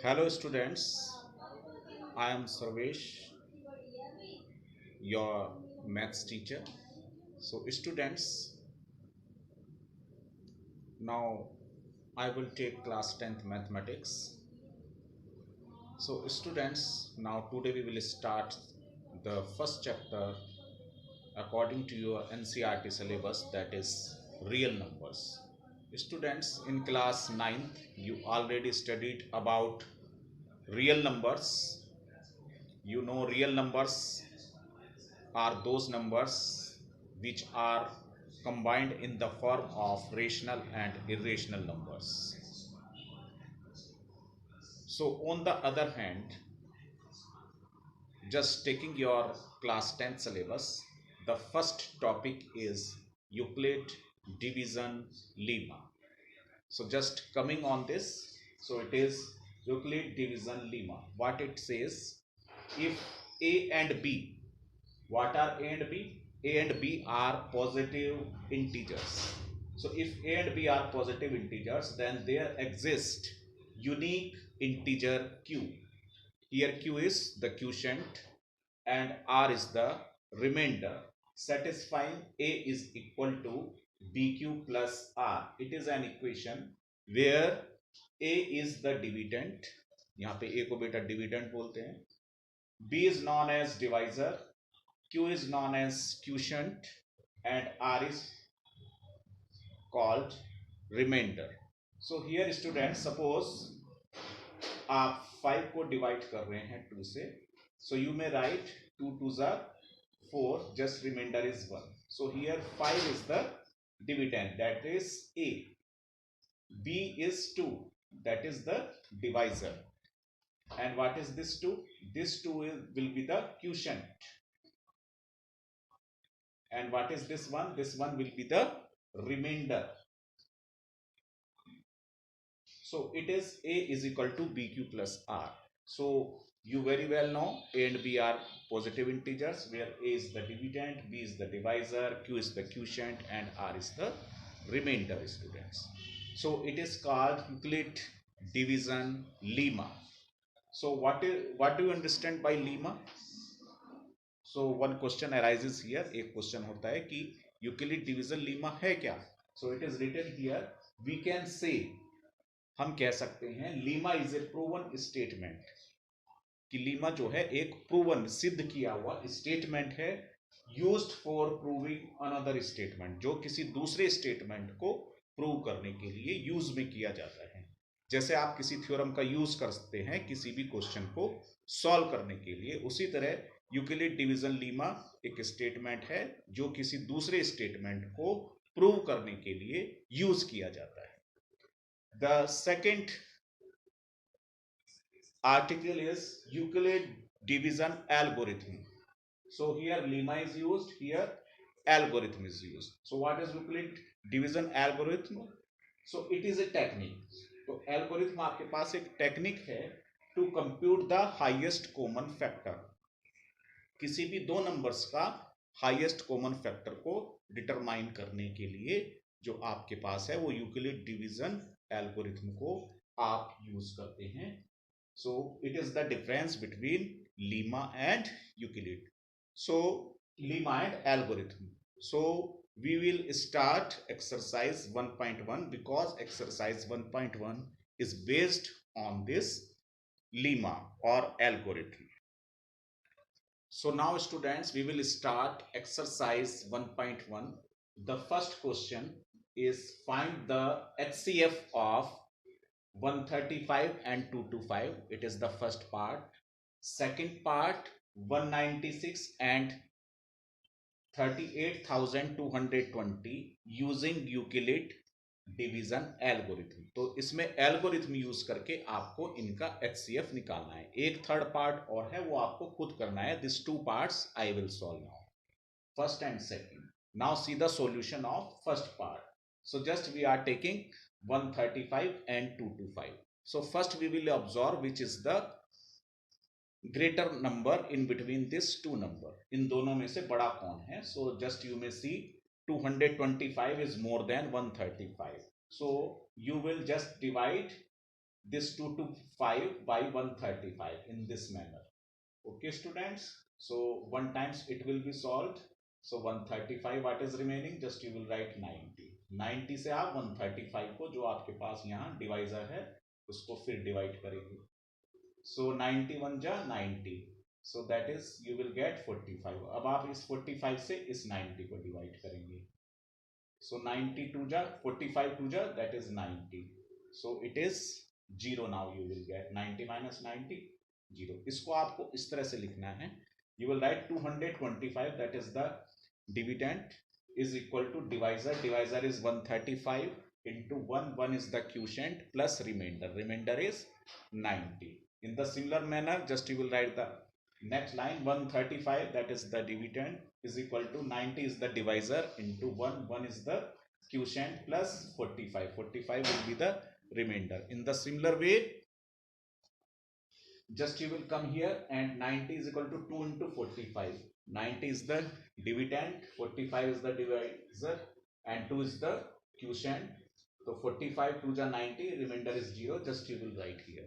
Hello students, I am Sarvesh, your maths teacher. So students, now I will take class 10th mathematics. So students, now today we will start the first chapter according to your NCERT syllabus, that is real numbers. Students, in class 9th you already studied about real numbers. You know real numbers are those numbers which are combined in the form of rational and irrational numbers. So on the other hand, just taking your class 10 syllabus, the first topic is Euclid division lemma. So just coming on this, so it is Euclid division lemma. What it says, if A and B, what are A and B? A and B are positive integers. So if A and B are positive integers, then there exists unique integer Q. Here Q is the quotient and R is the remainder, satisfying A is equal to BQ plus R. It is an equation where A is the dividend. यहाँ पे A को बेटा dividend बोलते हैं. B is known as divisor, Q is known as quotient, and R is called remainder. So here students, suppose आप 5 को divide कर रहे हैं 2 से, so you may write 2 2s are 4, just remainder is 1. So here 5 is the dividend, that is A. B is 2, that is the divisor. And what is this 2? This 2 will be the quotient. And what is this one? This one will be the remainder. So it is A is equal to BQ plus R. So you very well know A and B are positive integers, where A is the dividend, B is the divisor, Q is the quotient, and R is the remainder, students. So it is called Euclid division lemma. So what do you understand by lemma? So one question arises here. एक question होता है कि Euclid division lemma है क्या? So it is written here. We can say, हम कह सकते हैं, Lima is a proven statement, कि लीमा जो है एक प्रूवन सिद्ध किया हुआ स्टेटमेंट है, used for proving another statement, जो किसी दूसरे स्टेटमेंट को प्रूव करने के लिए यूज में किया जाता है. जैसे आप किसी थ्योरम का यूज कर सकते हैं किसी भी क्वेश्चन को सॉल्व करने के लिए, उसी तरह यूक्लिड डिवीजन लीमा एक स्टेटमेंट है जो किसी दूसरे स्टेटमेंट को प्रूव करने के लिए यूज किया जाता है. The second article is Euclid division algorithm. So here lemma is used, here algorithm is used. So what is Euclid division algorithm? So it is a technique. तो algorithm आपके पास एक टेक्निक है to compute the highest common factor. किसी भी दो numbers का highest common factor को determine करने के लिए जो आपके पास है वो यूक्लिड डिवीजन एल्गोरिथम को आप यूज करते हैं. सो it is the difference between Lima and Euclid. So Lima and algorithm. So we will start exercise 1.1 because exercise 1.1 is based on this lemma or algorithm. So now students, we will start exercise 1.1. The first question is find the HCF of 135 and 225. It is the first part. Second part, 196 and 38,220 using Euclid division algorithm. तो इसमें algorithm use करके आपको इनका HCF निकालना है. एक third part और है, वो आपको खुद करना है. This two parts I will solve now, first and second. Now see the solution of first part. So just we are taking 135 and 225. So first we will observe which is the greater number in between this two number. इन दोनों में से बड़ा कौन है? So just you may see 225 is more than 135. So you will just divide this 2 to 5 by 135 in this manner. Okay students, so 1 times it will be solved. So 135, what is remaining, just you will write 90. 90 से आप 135 को जो आपके पास यहाँ divisor है उसको फिर divide करेंगे. So 91 जा 90, so that is you will get 45. अब आप इस 45 से इस 90 को डिवाइड करेंगे. So 92 जा 45 2 जा that is 90. So it is 0 now you will get 90 minus 90 0. इसको आपको इस तरह से लिखना है. You will write 225 that is the dividend is equal to divisor. Divisor is 135 into 1. 1 is the quotient plus remainder. Remainder is 90. In the similar manner, just you will write the next line 135 that is the dividend is equal to 90 is the divisor into 1. 1 is the quotient plus 45. 45 will be the remainder. In the similar way, just you will come here and 90 is equal to 2 into 45. 90 is the dividend, 45 is the divisor, and 2 is the quotient. So 45 2 is 90, remainder is 0. Just you will write here.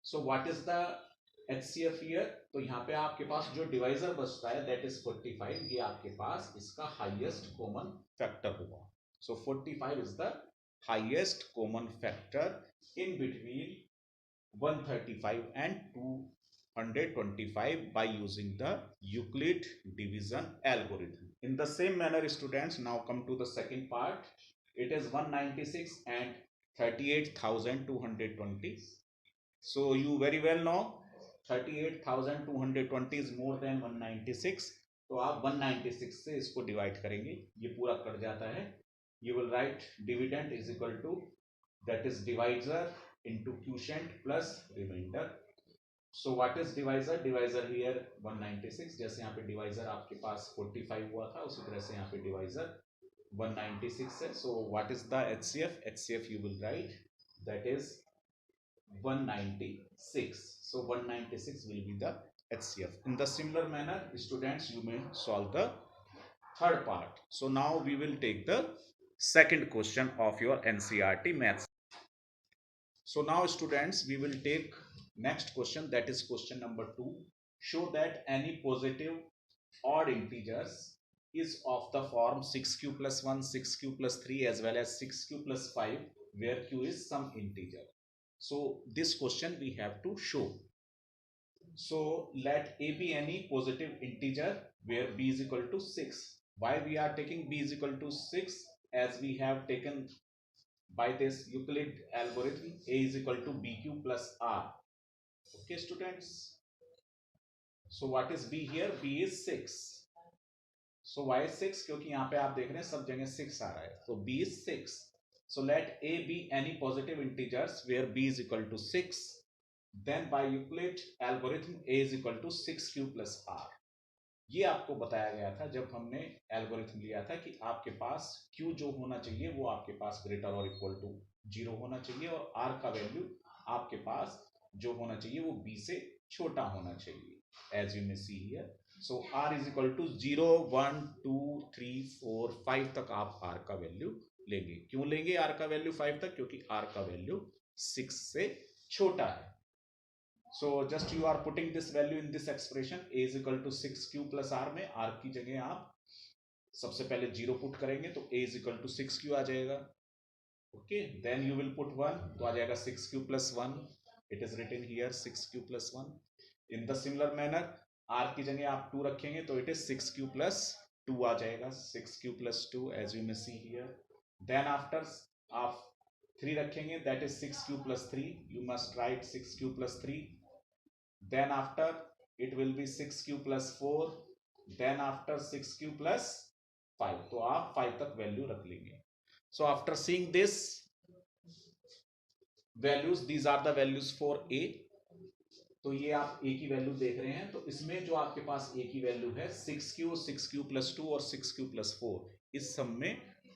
So what is the HCF here? तो यहाँ पे आपके पास जो divisor बचता है that is 45. ये आपके पास इसका हाईएस्ट कॉमन फैक्टर होगा. So 45 is the highest common factor in between 135 and 225 by using the Euclid division algorithm. In the same manner, students, now come to the second part. It is 196 and 38,220. So you very well know 38,220 is more than 196. तो आप 196 से इसको divide करेंगे, ये पूरा cut जाता है. You will write dividend is equal to that is divisor into quotient plus remainder. So what is divisor? Divisor here 196. जैसे यहाँ पे divisor आपके पास 45 हुआ था, उसी तरह से यहाँ पे divisor 196 है. So what is the HCF? HCF you will write that is 196. So 196 will be the HCF. In the similar manner, students, you may solve the third part. So now we will take the second question of your NCERT maths. So now students, we will take next question, that is question number 2. Show that any positive odd integers is of the form 6q plus 1, 6q plus 3 as well as 6q plus 5 where q is some integer. So this question we have to show. So let a be any positive integer where b is equal to 6. Why we are taking b is equal to 6? As we have taken by this Euclid algorithm, a is equal to bq plus r. Okay students. So what is b here? b is 6. So why is 6? क्योंकि यहाँ पे आप देख रहे हैं सब जगह 6 आ रहा है. So b is 6. So let a be any positive integers where b is equal to 6. Then by Euclid algorithm a is equal to 6q plus r. ये आपको बताया गया था जब हमने एल्गोरिथम लिया था कि आपके पास q जो होना चाहिए वो आपके पास ग्रेटर और इक्वल टू 0 होना चाहिए और r का वैल्यू आपके पास जो होना चाहिए वो b से छोटा होना चाहिए. As you may see here. So r is equal to 0, 1, 2, 3, 4, 5 तक आप r का वैल्यू लेंगे. क्यों लेंगे r का वैल्यू 5 तक? क्योंकि r का वैल्यू 6 से छोटा है. So just you are putting this value in this expression. A is equal to 6q plus r में r की जगह आप सबसे पहले 0 पुट करेंगे तो a is equal to 6q आ जाएगा. Okay, then you will put 1 तो आ जाएगा 6q plus 1. It is written here 6q plus 1. In the similar manner, r की जगह आप 2 रखेंगे तो it is 6q plus 2 आ जाएगा. 6q plus 2 as you may see here. Then after आप 3 रखेंगे that is 6q plus 3. You must write 6q plus 3. Then after it will be 6q plus 4. Then after 6q plus 5. तो आप 5 तक value रख लेंगे. So after seeing this values, these are the values for a. तो ये आप a की value देख रहे हैं. तो इसमें जो आपके पास a की वैल्यू है 6q, 6q plus 2 और 6q plus 4, इस सब में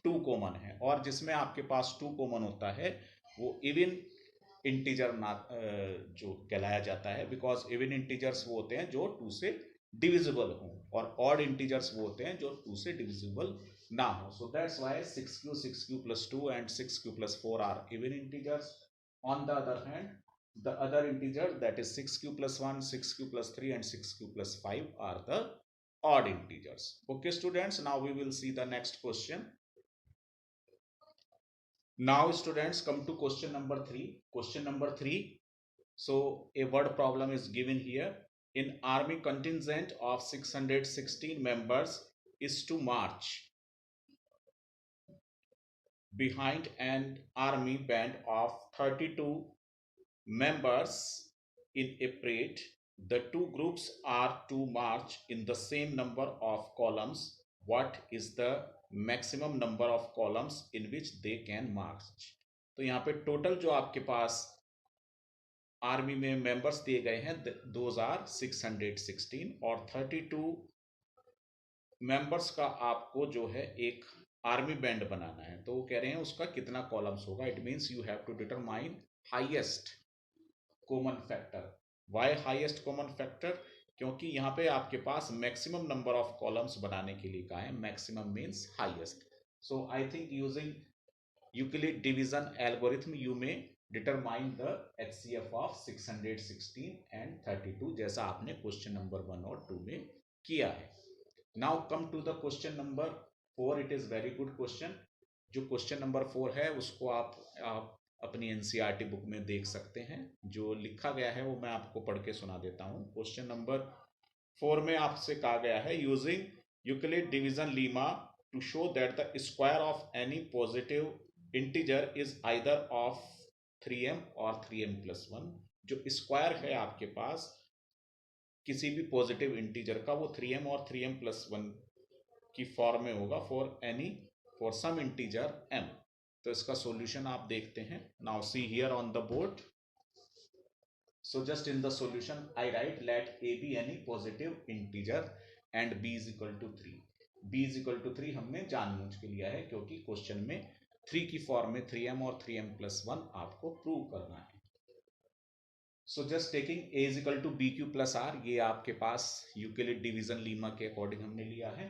2 कॉमन है. और जिसमें आपके पास 2 कॉमन होता है वो इवन इंटीजर जो कहलाया जाता है. बिकॉज इवन इंटीजर्स वो होते हैं जो 2 से डिविजिबल हो और ऑड इंटीजर्स वो होते हैं जो 2 से डिविजिबल ना हो. So that's why 6q, 6q plus 2 and 6q plus 4 are even integers. On the other hand the other integer, that is 6q plus 1, 6q plus 3 and 6q plus 5 are the odd integers. Okay students, now we will see the next question. Now students, come to question number 3. Question number 3. So a word problem is given here. In army contingent of 616 members is to march behind an army band of 32 members in a parade. The two groups are to march in the same number of columns. What is the maximum number of columns in which they can march? तो यहाँ पे total जो आपके पास army में members दिए गए हैं, those are 616 और 32 मेंबर्स का आपको जो है एक आर्मी बैंड बनाना है. तो वो कह रहे हैं उसका कितना कॉलम्स होगा. It means you have to determine highest common factor. Why highest common factor? क्योंकि यहाँ पे आपके पास मैक्सिमम नंबर ऑफ कॉलम्स बनाने के लिए कहा है. Maximum means highest. So I think using Euclid division algorithm you may determine the HCF of 616 and 32 जैसा आपने क्वेश्चन नंबर 1 और 2 में किया है. Now come to the question number 4. It is very good question. जो क्वेश्चन नंबर 4 है उसको आप अपनी NCERT बुक में देख सकते हैं. जो लिखा गया है वो मैं आपको पढ़ के सुना देता हूं. क्वेश्चन नंबर 4 में आपसे कहा गया है using Euclid division lemma to show that the square of any positive integer is either of 3m और 3m plus 1. जो स्क्वायर है आपके पास किसी भी पॉजिटिव इंटीजर का वो 3m और 3m plus 1 की फॉर्म में होगा फॉर सम इंटीजर m. तो इसका सॉल्यूशन आप देखते हैं. Now see here on the board. So just in the solution I right let a be any positive integer and b is equal to 3. b is equal to 3 हमने जानबूझ के लिया है क्योंकि क्वेश्चन में 3 की फॉर्म में 3m और 3m plus 1 आपको प्रूव करना है. So just taking a is equal to bq plus r. ये आपके पास यूक्लिड डिवीजन लीमा के अकॉर्डिंग हमने लिया है.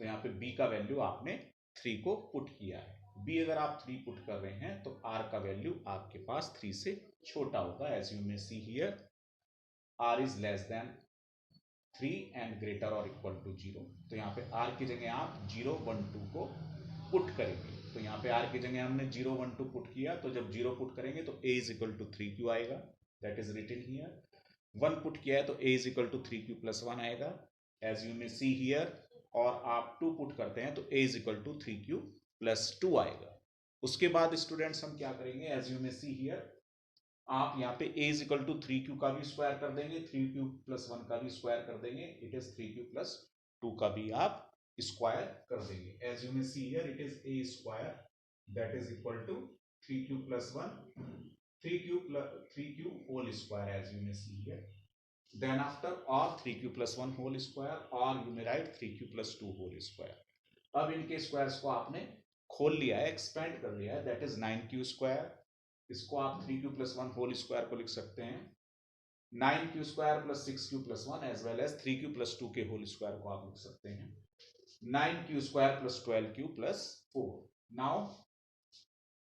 तो यहाँ पे b का वैल्यू आपने 3 को पुट किया है. b अगर आप 3 पुट कर रहे हैं तो r का वैल्यू आपके पास 3 से छोटा होगा. As you may see here r is less than 3 and greater और इक्वल टू 0. तो यहाँ पे r की जगह आप 0 1 2 को पुट करेंगे. तो यहाँ पे r की जगह हमने 0 1 2 पुट किया. तो जब 0 पुट करेंगे तो a is equal to 3q आएगा. That is written here. 1 put किया है तो a is equal to 3q plus 1 आएगा. As you may see here. और आप 2 पुट करते हैं तो a is equal to 3q plus 2 आएगा. उसके बाद स्टूडेंट्स हम क्या करेंगे. As you may see here आप यहाँ पे a is equal to 3q का भी स्क्वायर कर देंगे, 3q plus 1 का भी स्क्वायर कर देंगे. इट इज 3q plus 2 का भी आप स्क्वायर कर देंगे. As you may see here it is a square that is equal to 3q plus 1 3q whole square as you may see here. Then after or 3q plus 1 whole square or you may write 3q plus 2 whole square. अब इनके squares को आपने खोल लिया है, expand कर लिया है. That is 9q square. इसको आप 3q plus 1 whole square को लिख सकते हैं. 9q square plus 6q plus 1 as well as 3q plus 2 के होल स्क्वायर को आप लिख सकते हैं. 9q square plus 12q plus 4. Now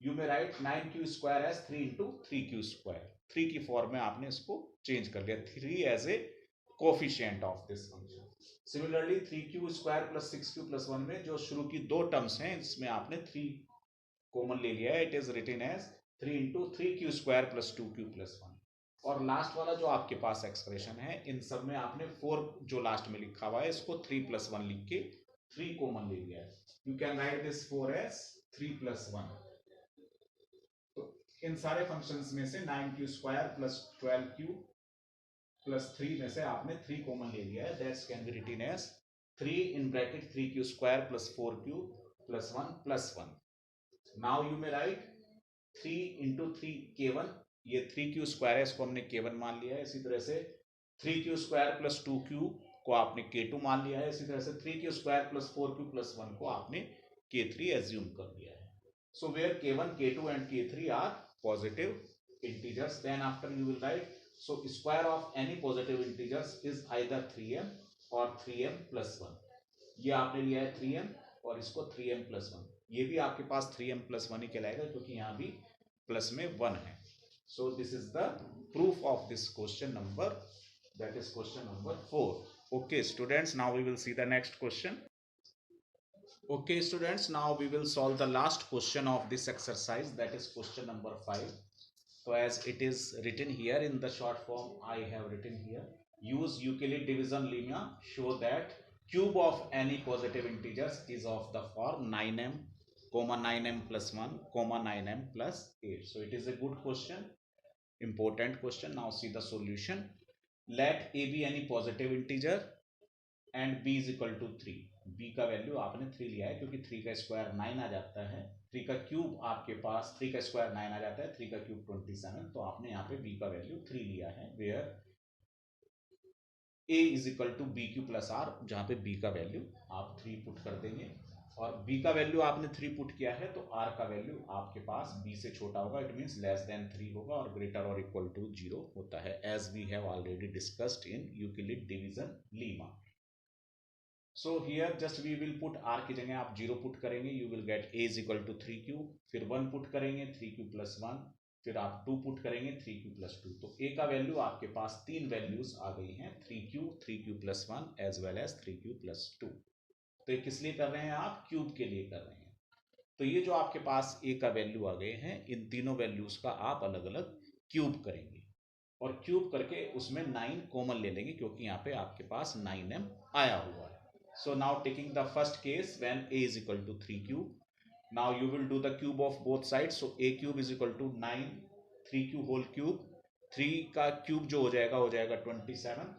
you may write 9q square as 3 into 3q square. 3 की फॉर्म में आपने इसको चेंज कर लिया. 3 as a coefficient of this function. Similarly 3q square plus 6q plus 1 में जो शुरू की दो टर्म्स हैं इसमें आपने 3 कॉमन ले लिया है. It is written as 3 into 3q square plus 2q plus 1. और लास्ट वाला जो आपके पास एक्सप्रेशन है इन सब में आपने 4 जो लास्ट में लिखा हुआ है इसको 3 plus 1 लिख के 3 कॉमन ले लिया है. You can write this 4 as 3 plus 1. इन सारे फंक्शंस में से 9q square plus 12q plus 3 में से आपने 3 कॉमन ले लिया है. That's can be written as 3 in bracket 3q square plus 4q plus 1 plus 1. Now you may write 3 into 3k1. ये 3q स्क्वायर है इसको हमने k1 मान लिया है. इसी तरह से 3q स्क्वायर प्लस 2q को आपने k2 मान लिया है. इसी तरह से 3q square plus 4q plus 1 को आपने k3 एज्यूम कर लिया है. So where k1, k2 and k3 are positive integers, then after you will write, so square of any positive integers is either 3m or 3m plus 1. ये आपने लिया है 3m और इसको 3m plus 1. ये भी आपके पास 3m plus 1 ही कहलाएगा क्योंकि यहाँ भी प्लस में 1 है. So this is the proof of this question number, that is question number 4. Okay students, now we will see the next question. Okay students, now we will solve the last question of this exercise, that is question number 5. So as it is written here in the short form, I have written here, use Euclid division lemma, show that cube of any positive integers is of the form 9m, 9m plus 1, 9m plus 8. So it is a good question, important question. Now see the solution. Let a be any positive integer and b is equal to 3. b का value आपने 3 लिया है क्योंकि 3 का square 9 आ जाता है, 3 का cube आपके पास 3 का स्क्वायर 9 आ जाता है, 3 का क्यूब 27, तो आपने यहाँ पे b का वैल्यू 3 लिया है, where a is equal to b q plus r, जहाँ पे b का वैल्यू आप 3 पुट कर देंगे और b का वैल्यू आपने 3 पुट किया है तो r का वैल्यू आपके पास b से छोटा होगा, इट मींस लेस देन 3 होगा और ग्रेटर और इक्वल टू 0 होता है, as we have already discussed in Euclid division lemma. So here just we will put r की जगह आप 0 पुट करेंगे, you will get a is equal to 3q, फिर 1 पुट करेंगे 3q plus 1, फिर आप 2 पुट करेंगे 3q plus 2. तो a का वैल्यू आपके पास 3 वैल्यूज आ गई हैं, 3q plus 1 as well as 3q plus 2. तो ये किस लिए कर रहे हैं आप? क्यूब के लिए कर रहे हैं. तो ये जो आपके पास a का वैल्यू आ गए हैं, इन तीनों वैल्यूज का आप अलग अलग क्यूब करेंगे और क्यूब करके उसमें 9 कॉमन ले लेंगे क्योंकि यहाँ पे आपके पास 9m आया हुआ है. So now taking the first case when a is equal to 3q, now you will do the cube of both sides. So a cube is equal to 9, 3q whole cube, 3 का cube जो हो जाएगा 27,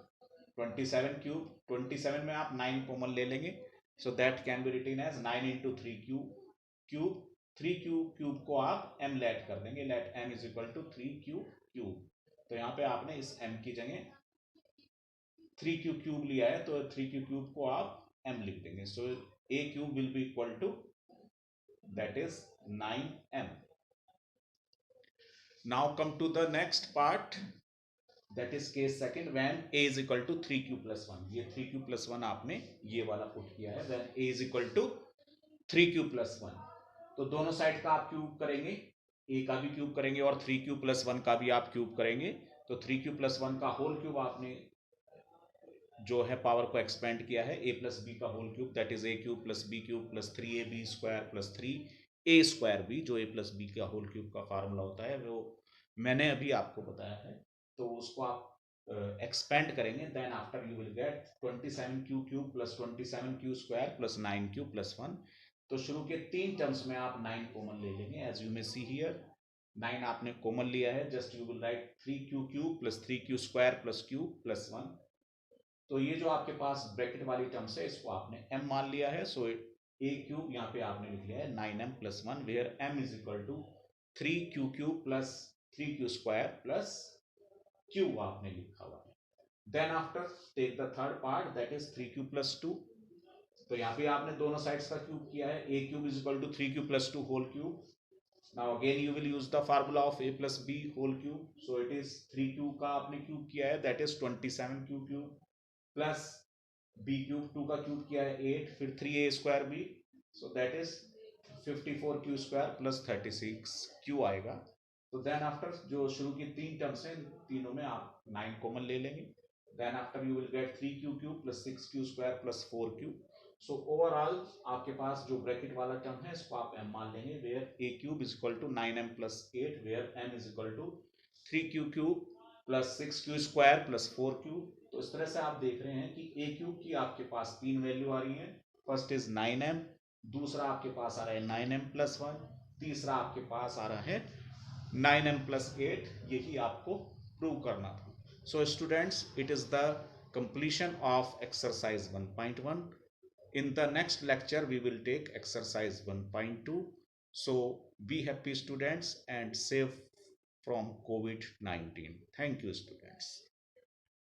27 cube, 27 में आप 9 common ले लेंगे, so that can be written as 9 into 3 cube, 3 cube को आप m लेट कर देंगे, let m is equal to 3 cube. तो यहाँ पे आपने इस m की जगह 3q क्यूब लिया है तो 3q क्यूब को आप m लिख देंगे. So a cube will be equal to that is 9m. Now come to the next part, that is case second when a is equal to 3q plus 1. ये 3q plus 1 आपने ये वाला put किया है, when a is equal to 3q plus 1. तो दोनों side का आप क्यूब करेंगे, a का भी क्यूब करेंगे और 3q plus 1 का भी आप क्यूब करेंगे. तो 3q plus 1 का होल क्यूब आपने जो है पावर को एक्सपेंड किया है, a प्लस बी का whole cube, that is a cube plus b cube plus 3ab square plus 3a square b, जो a प्लस बी का होल क्यूब का फार्मूला होता है वो मैंने अभी आपको बताया है, तो उसको आप एक्सपेंड करेंगे, then after you will get 27q cube plus 27q square plus 9q plus 1. तो शुरू के 3 टर्म्स में आप 9 कॉमन ले लेंगे, as you may see here 9 आपने कॉमन लिया है, just you will write 3q cube plus 3q square plus q plus 1. तो ये जो आपके पास ब्रैकेट वाली टर्म्स है इसको आपने m मान लिया है, सो a क्यूब यहाँ पे आपने लिख लिया है 9m plus 1, where m is equal to 3q cube plus 3q square plus q आपने लिखा हुआ है. Then after take the third part, that is 3q plus 2. तो यहाँ पे आपने दोनों साइड्स का क्यूब किया है, a cube is equal to 3q plus 2 whole cube. Now again you will use the formula of a plus b whole cube, so it is 3q का आपने क्यूब किया है, that is 27q cube plus b cube, 2 का cube किया है 8, फिर 3a square b, so that is 54q square plus 36q आएगा. तो देन आफ्टर जो शुरू की 3 टर्म्स हैं, तीनों में आप 9 कॉमन ले लेंगे, then after you will get 3q cube plus 6q square plus 4q. So overall आपके पास जो ब्रैकेट वाला टर्म है इसको आप m मान लेंगे, where a cube is equal to 9m plus 8, where m is equal to 3q cube plus 6q square plus 4q. तो इस तरह से आप देख रहे हैं कि a क्यूब की आपके पास 3 वैल्यू आ रही है, फर्स्ट इज 9m, दूसरा आपके पास आ रहा है 9m प्लस 1, तीसरा आपके पास आ रहा है 9m प्लस 8. यही आपको प्रूव करना था. So students, it is the completion of exercise 1.1. In the next lecture we will take exercise 1.2. So be happy students and safe from COVID-19. Thank you students.